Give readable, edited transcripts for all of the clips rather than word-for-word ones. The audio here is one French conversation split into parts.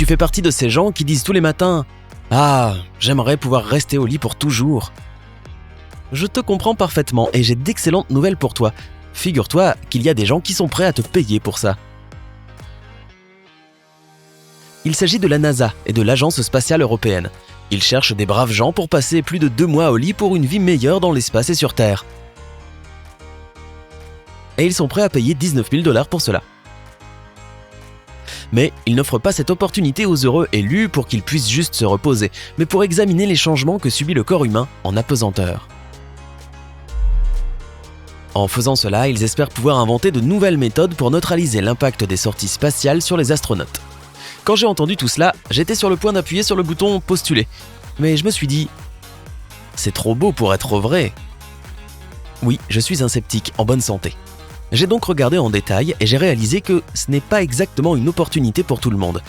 tu fais partie de ces gens qui disent tous les matins « Ah, j'aimerais pouvoir rester au lit pour toujours », je te comprends parfaitement et j'ai d'excellentes nouvelles pour toi. Figure-toi qu'il y a des gens qui sont prêts à te payer pour ça. Il s'agit de la NASA et de l'Agence spatiale européenne. Ils cherchent des braves gens pour passer plus de 2 mois au lit pour une vie meilleure dans l'espace et sur Terre. Et ils sont prêts à payer 19 000 $ pour cela. Mais ils n'offrent pas cette opportunité aux heureux élus pour qu'ils puissent juste se reposer, mais pour examiner les changements que subit le corps humain en apesanteur. En faisant cela, ils espèrent pouvoir inventer de nouvelles méthodes pour neutraliser l'impact des sorties spatiales sur les astronautes. Quand j'ai entendu tout cela, j'étais sur le point d'appuyer sur le bouton « Postuler ». Mais je me suis dit « C'est trop beau pour être vrai ». Oui, je suis un sceptique en bonne santé. J'ai donc regardé en détail et j'ai réalisé que ce n'est pas exactement une opportunité pour tout le monde.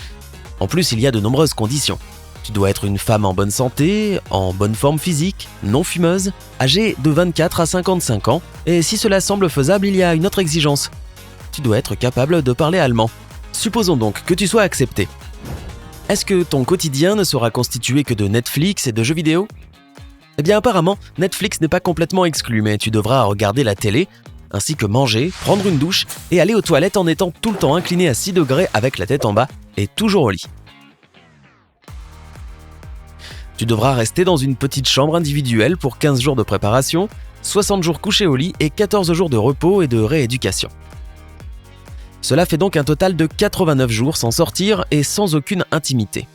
En plus, il y a de nombreuses conditions. Tu dois être une femme en bonne santé, en bonne forme physique, non fumeuse, âgée de 24 à 55 ans, et si cela semble faisable, il y a une autre exigence. Tu dois être capable de parler allemand. Supposons donc que tu sois accepté. Est-ce que ton quotidien ne sera constitué que de Netflix et de jeux vidéo ? Eh bien apparemment, Netflix n'est pas complètement exclu, mais tu devras regarder la télé, ainsi que manger, prendre une douche et aller aux toilettes en étant tout le temps incliné à 6 degrés avec la tête en bas et toujours au lit. Tu devras rester dans une petite chambre individuelle pour 15 jours de préparation, 60 jours couché au lit et 14 jours de repos et de rééducation. Cela fait donc un total de 89 jours sans sortir et sans aucune intimité.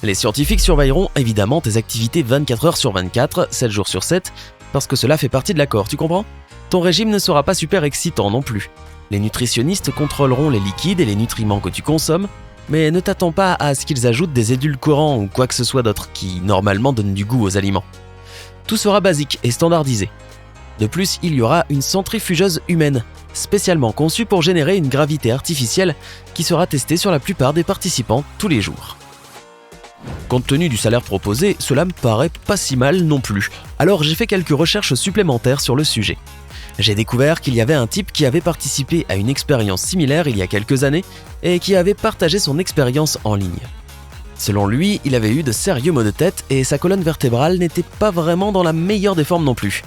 Les scientifiques surveilleront évidemment tes activités 24 heures sur 24, 7 jours sur 7, parce que cela fait partie de l'accord, tu comprends ? Ton régime ne sera pas super excitant non plus. Les nutritionnistes contrôleront les liquides et les nutriments que tu consommes, mais ne t'attends pas à ce qu'ils ajoutent des édulcorants ou quoi que ce soit d'autre qui, normalement, donne du goût aux aliments. Tout sera basique et standardisé. De plus, il y aura une centrifugeuse humaine, spécialement conçue pour générer une gravité artificielle qui sera testée sur la plupart des participants tous les jours. Compte tenu du salaire proposé, cela me paraît pas si mal non plus, alors j'ai fait quelques recherches supplémentaires sur le sujet. J'ai découvert qu'il y avait un type qui avait participé à une expérience similaire il y a quelques années et qui avait partagé son expérience en ligne. Selon lui, il avait eu de sérieux maux de tête et sa colonne vertébrale n'était pas vraiment dans la meilleure des formes non plus.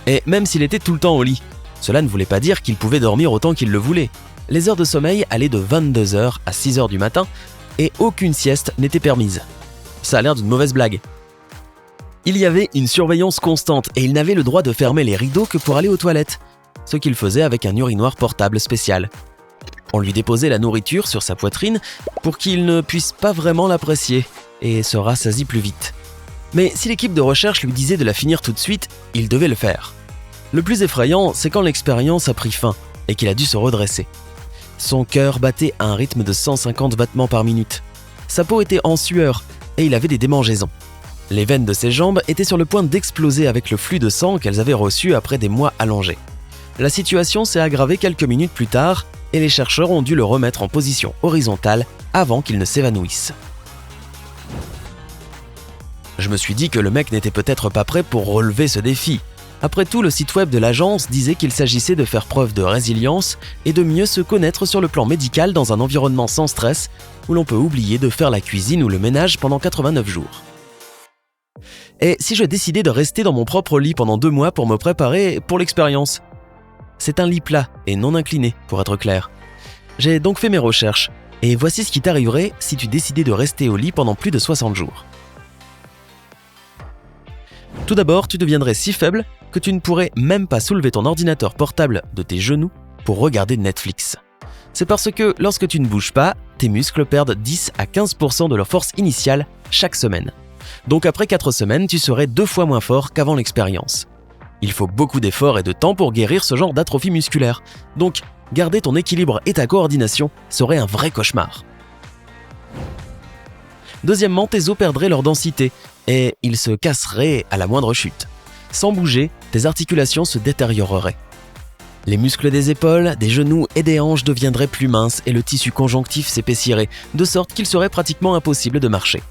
Et même s'il était tout le temps au lit, cela ne voulait pas dire qu'il pouvait dormir autant qu'il le voulait. Les heures de sommeil allaient de 22h à 6h du matin et aucune sieste n'était permise. Ça a l'air d'une mauvaise blague. Il y avait une surveillance constante et il n'avait le droit de fermer les rideaux que pour aller aux toilettes, ce qu'il faisait avec un urinoir portable spécial. On lui déposait la nourriture sur sa poitrine pour qu'il ne puisse pas vraiment l'apprécier et se rassasie plus vite. Mais si l'équipe de recherche lui disait de la finir tout de suite, il devait le faire. Le plus effrayant, c'est quand l'expérience a pris fin et qu'il a dû se redresser. Son cœur battait à un rythme de 150 battements par minute. Sa peau était en sueur et il avait des démangeaisons. Les veines de ses jambes étaient sur le point d'exploser avec le flux de sang qu'elles avaient reçu après des mois allongés. La situation s'est aggravée quelques minutes plus tard et les chercheurs ont dû le remettre en position horizontale avant qu'il ne s'évanouisse. Je me suis dit que le mec n'était peut-être pas prêt pour relever ce défi. Après tout, le site web de l'agence disait qu'il s'agissait de faire preuve de résilience et de mieux se connaître sur le plan médical dans un environnement sans stress où l'on peut oublier de faire la cuisine ou le ménage pendant 89 jours. Et si je décidais de rester dans mon propre lit pendant 2 mois pour me préparer pour l'expérience ? C'est un lit plat et non incliné, pour être clair. J'ai donc fait mes recherches, et voici ce qui t'arriverait si tu décidais de rester au lit pendant plus de 60 jours. Tout d'abord, tu deviendrais si faible que tu ne pourrais même pas soulever ton ordinateur portable de tes genoux pour regarder Netflix. C'est parce que lorsque tu ne bouges pas, tes muscles perdent 10 à 15% de leur force initiale chaque semaine. Donc après 4 semaines, tu serais 2 fois moins fort qu'avant l'expérience. Il faut beaucoup d'efforts et de temps pour guérir ce genre d'atrophie musculaire. Donc, garder ton équilibre et ta coordination serait un vrai cauchemar. Deuxièmement, tes os perdraient leur densité et ils se casseraient à la moindre chute. Sans bouger, tes articulations se détérioreraient. Les muscles des épaules, des genoux et des hanches deviendraient plus minces et le tissu conjonctif s'épaissиrait, de sorte qu'il serait pratiquement impossible de marcher.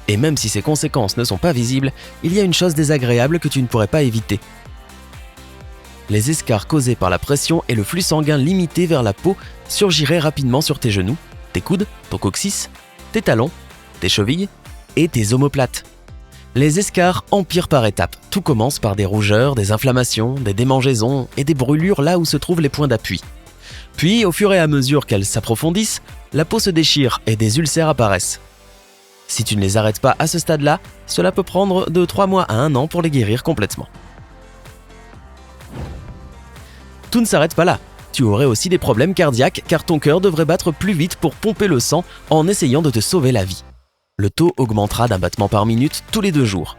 Et même si ces conséquences ne sont pas visibles, il y a une chose désagréable que tu ne pourrais pas éviter. les escarres causés par la pression et le flux sanguin limité vers la peau surgiraient rapidement sur tes genoux, tes coudes, ton coccyx, tes talons, tes chevilles et tes omoplates. Les escarres empirent par étapes. Tout commence par des rougeurs, des inflammations, des démangeaisons et des brûlures là où se trouvent les points d'appui. Puis, au fur et à mesure qu'elles s'approfondissent, la peau se déchire et des ulcères apparaissent. Si tu ne les arrêtes pas à ce stade-là, cela peut prendre de 3 mois à 1 an pour les guérir complètement. Tout ne s'arrête pas là. Tu aurais aussi des problèmes cardiaques car ton cœur devrait battre plus vite pour pomper le sang en essayant de te sauver la vie. Le taux augmentera d'un battement par minute tous les 2 jours.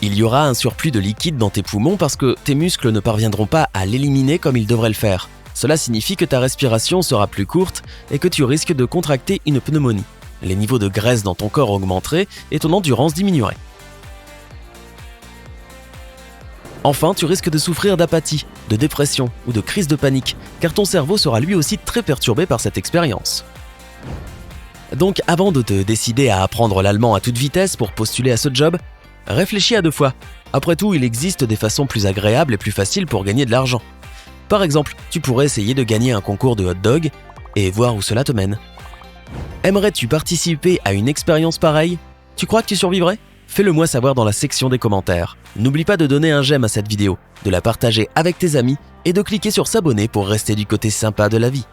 Il y aura un surplus de liquide dans tes poumons parce que tes muscles ne parviendront pas à l'éliminer comme ils devraient le faire. Cela signifie que ta respiration sera plus courte et que tu risques de contracter une pneumonie. Les niveaux de graisse dans ton corps augmenteraient et ton endurance diminuerait. Enfin, tu risques de souffrir d'apathie, de dépression ou de crise de panique, car ton cerveau sera lui aussi très perturbé par cette expérience. Donc, avant de te décider à apprendre l'allemand à toute vitesse pour postuler à ce job, réfléchis à 2 fois. Après tout, il existe des façons plus agréables et plus faciles pour gagner de l'argent. Par exemple, tu pourrais essayer de gagner un concours de hot dog et voir où cela te mène. Aimerais-tu participer à une expérience pareille? Tu crois que tu survivrais? Fais-le moi savoir dans la section des commentaires. N'oublie pas de donner un j'aime à cette vidéo, de la partager avec tes amis et de cliquer sur s'abonner pour rester du côté sympa de la vie.